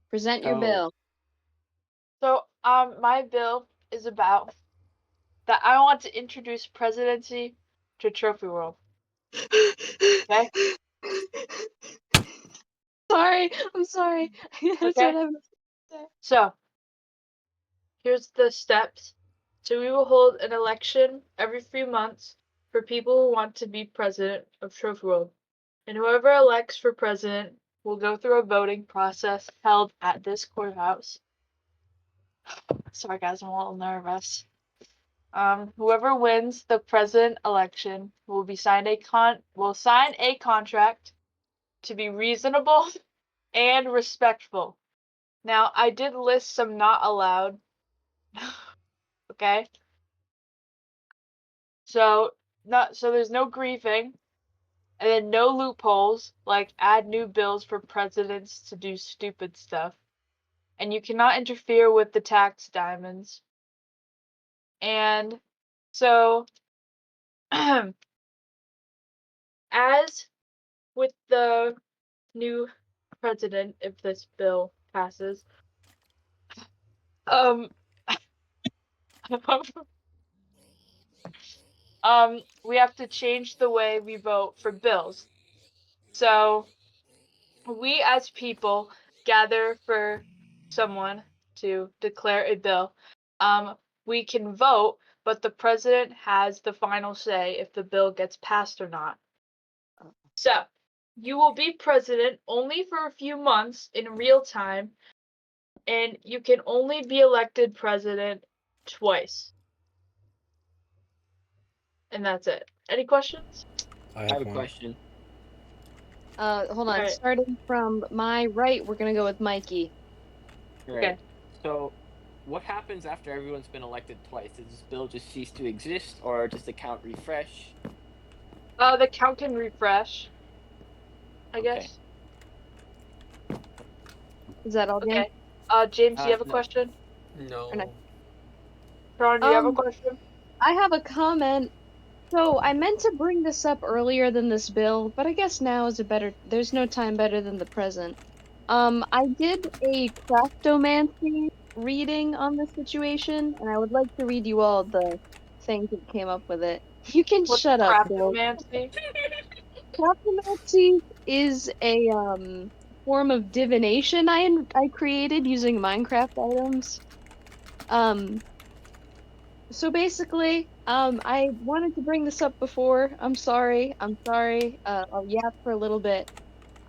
Present your Oh. bill. So, my bill is about that I want to introduce presidency to Trophy World. Okay? Sorry, I'm sorry. That's Okay. what I was saying. So, here's the steps. So, we will hold an election every 3 months for people who want to be president of Trophy World. And whoever elects for president will go through a voting process held at this courthouse. Sorry, guys, I'm a little nervous. Whoever wins the president election will sign a contract to be reasonable and respectful. Now, I did list some not allowed. Okay? So there's no griefing, and then no loopholes, like add new bills for presidents to do stupid stuff. And you cannot interfere with the tax diamonds. And so as with the new president, if this bill passes, um we have to change the way we vote for bills. So we as people gather for someone to declare a bill. We can vote, but the president has the final say if the bill gets passed or not. So you will be president only for a few months in real time, and you can only be elected president twice. And that's it. Any questions? I have a question. Hold on. Alright. Starting from my right, we're gonna go with Mikey. Right. Okay. So, what happens after everyone's been elected twice? Does this bill just cease to exist, or does the count refresh? The count can refresh, I Okay. guess. Is that all, James? Okay. James, do you have a No. question? No. Or no? Ron, do you have a Um, question? I have a comment. So I meant to bring this up earlier than this bill, but I guess now is there's no time better than the present. I did a craftomancy reading on this situation, and I would like to read you all the things that came up with it. You can What's shut up, Bill. craftomancy? Craftomancy is a form of divination I created using Minecraft items. So basically, I wanted to bring this up before. I'm sorry. I'll yap for a little bit.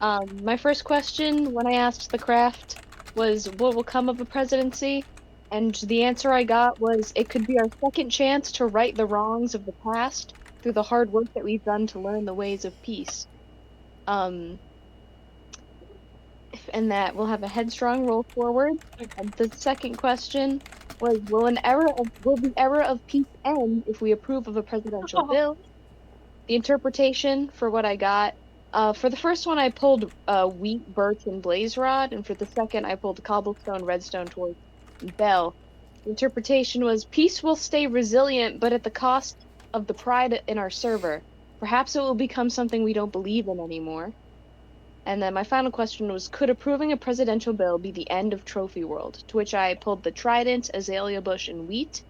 My first question when I asked the craft was, what will come of a presidency? And the answer I got was, it could be our second chance to right the wrongs of the past through the hard work that we've done to learn the ways of peace. And that we'll have a headstrong roll forward. And the second question was, will the era of peace end if we approve of a presidential bill? The interpretation for what I got, for the first one I pulled wheat, birch, and blaze rod, and for the second I pulled cobblestone, redstone, torch, and bell. The interpretation was, peace will stay resilient, but at the cost of the pride in our server. Perhaps it will become something we don't believe in anymore. And then my final question was, could approving a presidential bill be the end of Trophy World? To which I pulled the trident, azalea bush, and wheat.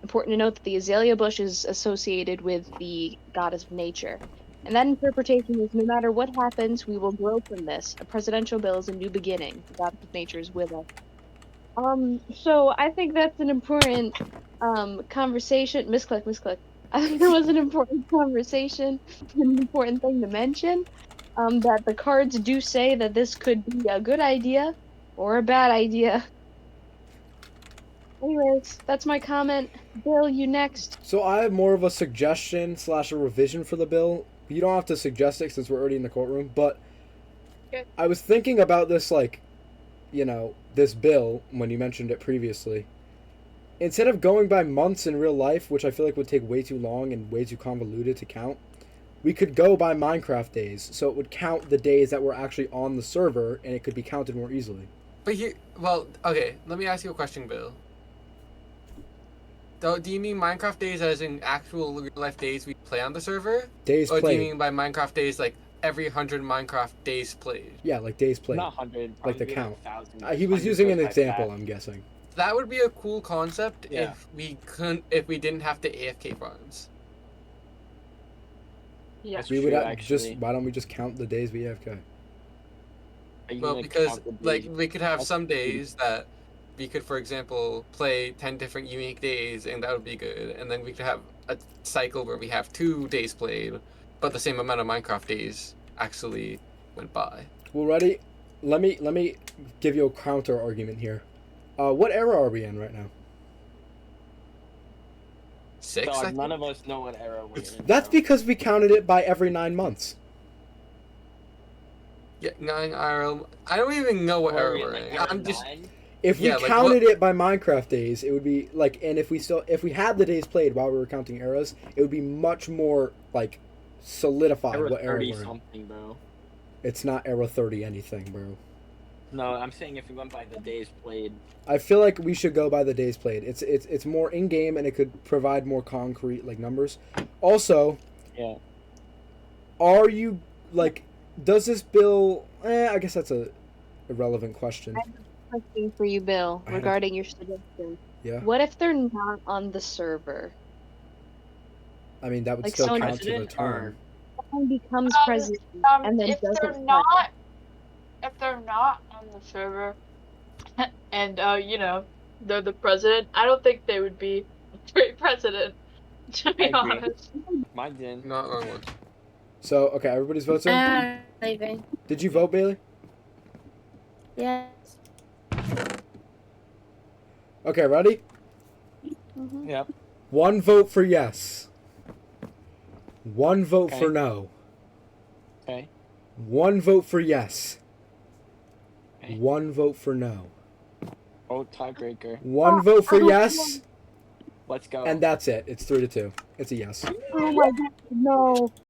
Important to note that the azalea bush is associated with the goddess of nature. And that interpretation is, no matter what happens, we will grow from this. A presidential bill is a new beginning. The goddess of nature is with us. So I think that's an important conversation. Misclick. I think it was an important conversation, an important thing to mention. That the cards do say that this could be a good idea or a bad idea. Anyways, that's my comment. Bill, you next. So I have more of a suggestion slash a revision for the bill. You don't have to suggest it since we're already in the courtroom, but Okay. I was thinking about this, like, this bill when you mentioned it previously. Instead of going by months in real life, which I feel like would take way too long and way too convoluted to count, we could go by Minecraft days, so it would count the days that were actually on the server, and it could be counted more easily. But okay, let me ask you a question, Bill. Do you mean Minecraft days as in actual real life days we play on the server? Days Or do you played. mean by Minecraft days like every 100 Minecraft days played. Yeah, like days played. Not 100. Like the probably count. 1,000. He was 100 using an goes by example, fast. I'm guessing. That would be a cool concept Yeah. if we didn't have to AFK farms. Yeah. That's We true, would actually. just. Why don't we just count the days we AFK? Are you Well, gonna because count the like days? we could have That's some pretty- days that we could, for example, play 10 different unique days, and that would be good. And then we could have a cycle where we have 2 days played, but the same amount of Minecraft days actually went by. Well, ready? Let me give you a counter argument here. What era are we in right now? 6, I Dog, think? none of us know what era we're in. That's bro. because we counted it by every 9 months. Yeah, 9 IRL. I don't even know what What are era we we're like, in. era I'm just 9? If we Yeah, like, counted it by Minecraft days, it would be like, and if we had the days played while we were counting eras, it would be much more like solidified Era what era 30 we're in. something, bro. It's not era 30 anything, bro. No, I'm saying if we went by the days played. I feel like we should go by the days played. It's more in game and it could provide more concrete like numbers. Also, Yeah. are you like? Does this bill? I guess that's a irrelevant question. Question for you, Bill, I had a- regarding your suggestion. Yeah. What if they're not on the server? I mean, that would Like still someone- count to the President term. or Someone becomes president and then If they're doesn't not, if they're not on the server, and you know, they're the president, I don't think they would be a great president. To be I agree. honest. Mine didn't. not wrong one. So okay, everybody's votes in. I'm leaving. Did you vote, Bailey? Yes. Okay, ready? Mhm. Yep. 1 vote for yes. 1 vote for Okay. no. Okay. 1 vote for yes. Okay. 1 vote for no. Oh, tiebreaker. 1 vote for yes, Let's go. and that's it. It's 3-2. It's a yes. Oh my god, no.